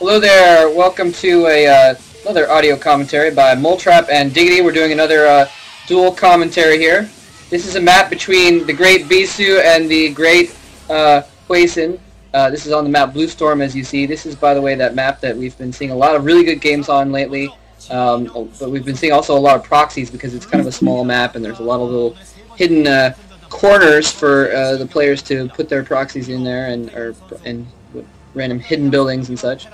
Hello there, welcome to another audio commentary by Moletrap and Diggity. We're doing another dual commentary here. This is a map between the great Bisu and the great Hwasin. This is on the map Blue Storm, as you see. This is, by the way, that map that we've been seeing a lot of really good games on lately. But we've been seeing also a lot of proxies because it's kind of a small map and there's a lot of little hidden corners for the players to put their proxies in there and random hidden buildings and such.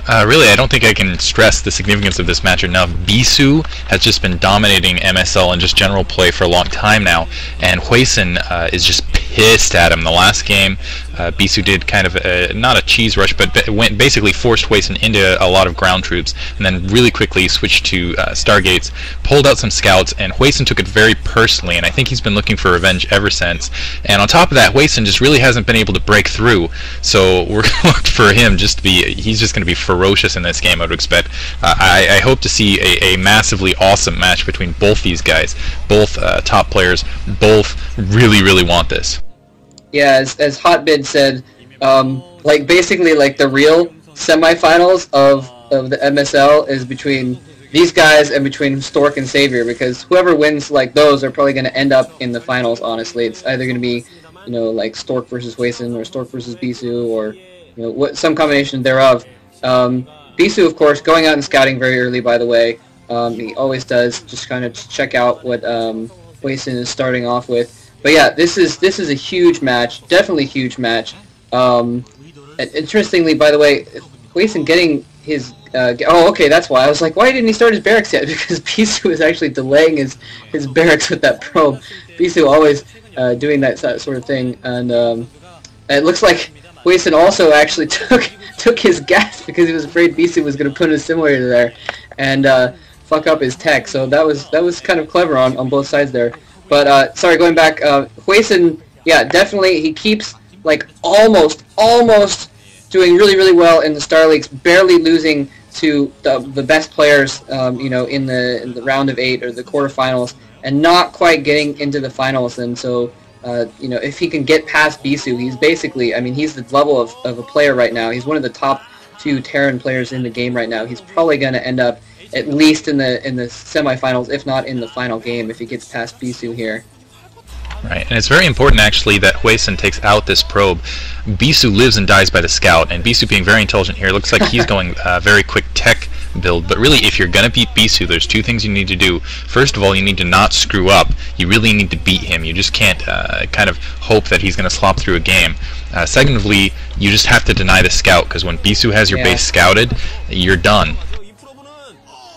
Really, I don't think I can stress the significance of this match enough. Bisu has just been dominating MSL and just general play for a long time now, and Hwasin is just pissed at him. The last game, Bisu did kind of not a cheese rush, but basically forced Hwasin into a lot of ground troops, and then really quickly switched to Stargates, pulled out some scouts, and Hwasin took it very personally, and I think he's been looking for revenge ever since. And on top of that, Hwasin just really hasn't been able to break through, so we're going to look for him just to be, he's just going to be ferocious in this game, I would expect. I hope to see a massively awesome match between both these guys, both top players, both really want this. Yeah, as Hotbid said, like basically like the real semifinals of the MSL is between these guys and between Stork and Savior, because whoever wins like those are probably going to end up in the finals. Honestly, it's either going to be, you know, like Stork versus Hwasin or Stork versus Bisu, or you know, some combination thereof. Bisu, of course, going out and scouting very early. By the way, he always does, just kind of check out what Hwasin is starting off with. But yeah, this is a huge match, definitely a huge match. Interestingly, by the way, Hwasin getting his oh, okay, that's why I was like, why didn't he start his barracks yet? Because Bisu is actually delaying his barracks with that probe. Bisu always doing that sort of thing, and it looks like Hwasin also actually took his gas because he was afraid Bisu was going to put a simulator there and fuck up his tech. So that was kind of clever on both sides there. But sorry, going back, Hwasin, yeah, definitely he keeps like almost doing really well in the Star Leagues, barely losing to the best players, you know, in the round of 8 or the quarterfinals, and not quite getting into the finals. And so, you know, if he can get past Bisu, he's basically, I mean, he's the level of a player right now. He's one of the top 2 Terran players in the game right now. He's probably going to end up at least in the semifinals, if not in the final game, if he gets past Bisu here. Right, and it's very important actually that Hwasin takes out this probe. Bisu lives and dies by the scout, and Bisu being very intelligent here, looks like he's going very quick tech build. But really, if you're going to beat Bisu, there's 2 things you need to do. First of all, you need to not screw up. You really need to beat him. You just can't kind of hope that he's going to slop through a game. Secondly, you just have to deny the scout, because when Bisu has your base scouted, you're done.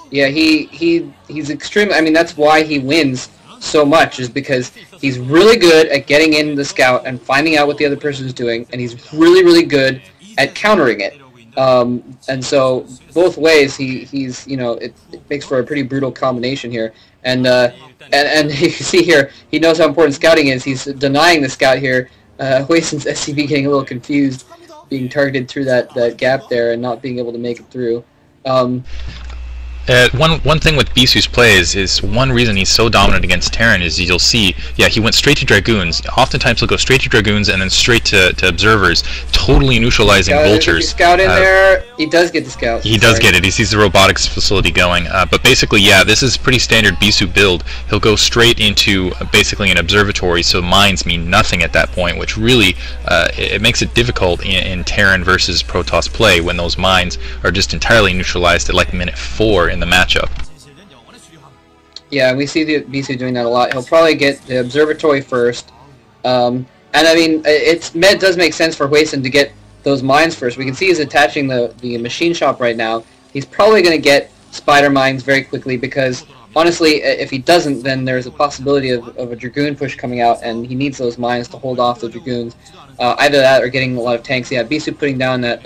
Yeah, he's extremely, I mean, that's why he wins so much, is because he's really good at getting in the scout and finding out what the other person is doing, and he's really good at countering it. And so both ways, he's you know, it makes for a pretty brutal combination here. And you see here, he knows how important scouting is. He's denying the scout here. Hwasin's SCV getting a little confused, being targeted through that gap there and not being able to make it through. One thing with Bisu's play is one reason he's so dominant against Terran is you'll see, yeah, he went straight to Dragoons. Oftentimes he'll go straight to Dragoons and then straight to Observers, totally neutralizing Vultures. Scout in there, he does get the scout. He does get it. He sees the robotics facility going. But basically, yeah, this is pretty standard Bisu build. He'll go straight into basically an observatory, so mines mean nothing at that point, which really it makes it difficult in Terran versus Protoss play when those mines are just entirely neutralized at like minute 4 in the matchup. Yeah, we see the Bisu doing that a lot. He'll probably get the observatory first, and I mean, it does make sense for Hwasin to get those mines first. We can see he's attaching the machine shop right now. He's probably going to get spider mines very quickly, because honestly, if he doesn't, then there's a possibility of a Dragoon push coming out, and he needs those mines to hold off the Dragoons. Either that or getting a lot of tanks. Yeah, Bisu putting down that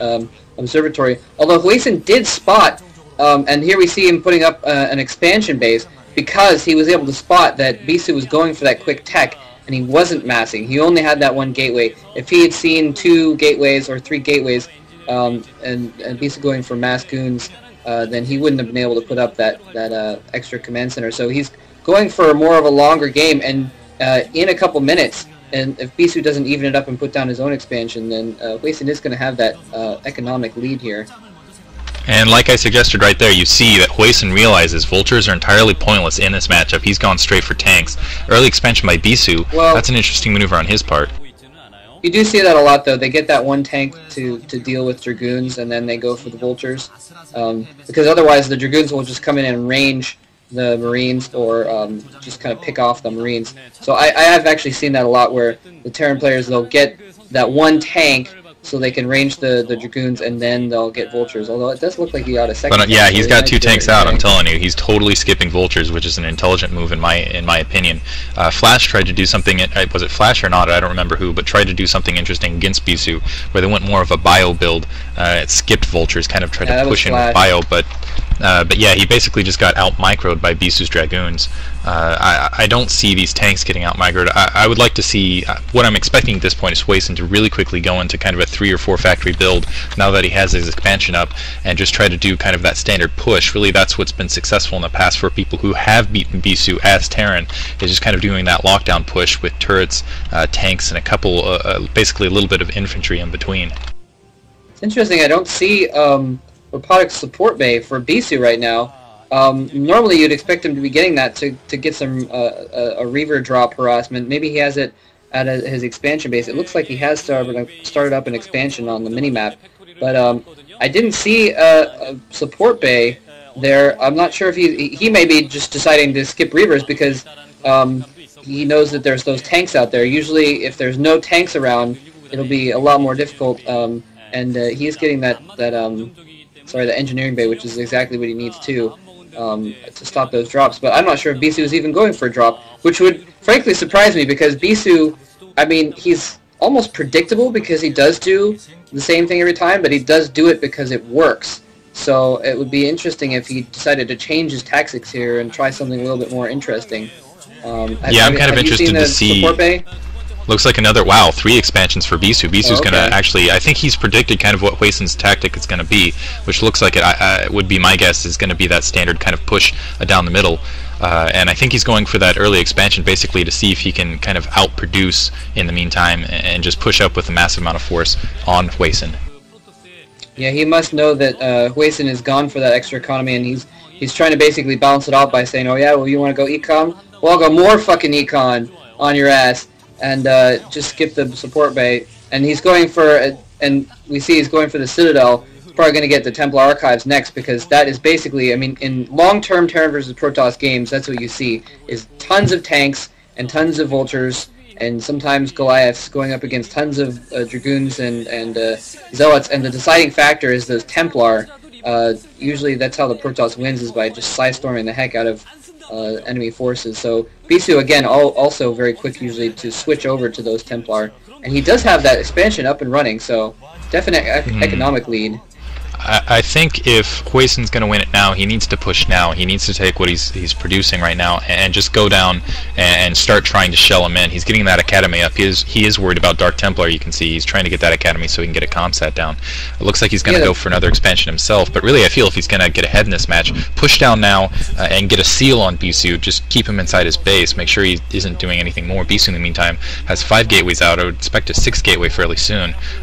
observatory. Although Hwasin did spot, and here we see him putting up an expansion base, because he was able to spot that Bisu was going for that quick tech, and he wasn't massing. He only had that one gateway. If he had seen 2 gateways or 3 gateways, and Bisu going for mass goons, then he wouldn't have been able to put up that extra command center. So he's going for more of a longer game, and in a couple minutes, and if Bisu doesn't even it up and put down his own expansion, then Hwasin is going to have that economic lead here. And like I suggested right there, you see that Hwasin realizes vultures are entirely pointless in this matchup. He's gone straight for tanks. Early expansion by Bisu, well, that's an interesting maneuver on his part. You do see that a lot, though. They get that one tank to deal with Dragoons, and then they go for the vultures. Because otherwise the Dragoons will just come in and range the Marines, or just kind of pick off the Marines. So I have actually seen that a lot, where the Terran players, they'll get that one tank so they can range the Dragoons, and then they'll get vultures. Although it does look like he got a second. But yeah, he's got two tanks out. I'm telling you, he's totally skipping vultures, which is an intelligent move in my opinion. Flash tried to do something. Was it Flash or not? I don't remember who, but tried to do something interesting against Bisu, where they went more of a bio build. It skipped vultures, kind of tried to push in with bio, but yeah, he basically just got out-microed by Bisu's Dragoons. I don't see these tanks getting out-microed. I would like to see, what I'm expecting at this point is Hwasin to really quickly go into kind of a 3 or 4 factory build now that he has his expansion up, and just try to do kind of that standard push. Really, that's what's been successful in the past for people who have beaten Bisu as Terran, is just kind of doing that lockdown push with turrets, tanks, and a couple, basically a little bit of infantry in between. It's interesting, I don't see robotics support bay for Bisu right now. Normally you'd expect him to be getting that to get some a Reaver drop harassment. Maybe he has it at his expansion base. It looks like he has started up an expansion on the minimap, but I didn't see a support bay there. I'm not sure if he may be just deciding to skip Reavers because he knows that there's those tanks out there. Usually if there's no tanks around, it'll be a lot more difficult, and he's getting the engineering bay, which is exactly what he needs to stop those drops. But I'm not sure if Bisu is even going for a drop, which would frankly surprise me, because Bisu, I mean, he's almost predictable because he does do the same thing every time, but he does do it because it works. So it would be interesting if he decided to change his tactics here and try something a little bit more interesting. Yeah, I'm kind of interested to see. Looks like another, wow, 3 expansions for Bisu. Bisu's going to actually, I think he's predicted kind of what Hwasin's tactic is going to be, which looks like it would be, my guess, is going to be that standard kind of push down the middle. And I think he's going for that early expansion basically to see if he can kind of outproduce in the meantime and just push up with a massive amount of force on Hwasin. Yeah, he must know that Hwasin is gone for that extra economy, and he's trying to basically balance it out by saying, oh yeah, well you want to go econ? Well, I'll go more fucking econ on your ass. And just skip the support bay, and he's going for, and we see he's going for the Citadel. He's probably going to get the Templar Archives next, because that is basically, I mean, in long-term Terran versus Protoss games, that's what you see, is tons of tanks and tons of vultures, and sometimes Goliaths going up against tons of Dragoons and Zealots, and the deciding factor is those Templar. Usually that's how the Protoss wins, is by just side-storming the heck out of enemy forces. So Bisu, again, also very quick usually to switch over to those Templar, and he does have that expansion up and running, so definite economic lead. I think if Hwasin's going to win it now, he needs to push now. He needs to take what he's producing right now and just go down and start trying to shell him in. He's getting that academy up. He is worried about Dark Templar, you can see. He's trying to get that academy so he can get a comsat down. It looks like he's going to go for another expansion himself, but really I feel if he's going to get ahead in this match, push down now and get a seal on Bisu. Just keep him inside his base. Make sure he isn't doing anything more. Bisu, in the meantime, has 5 gateways out. I would expect a 6th gateway fairly soon.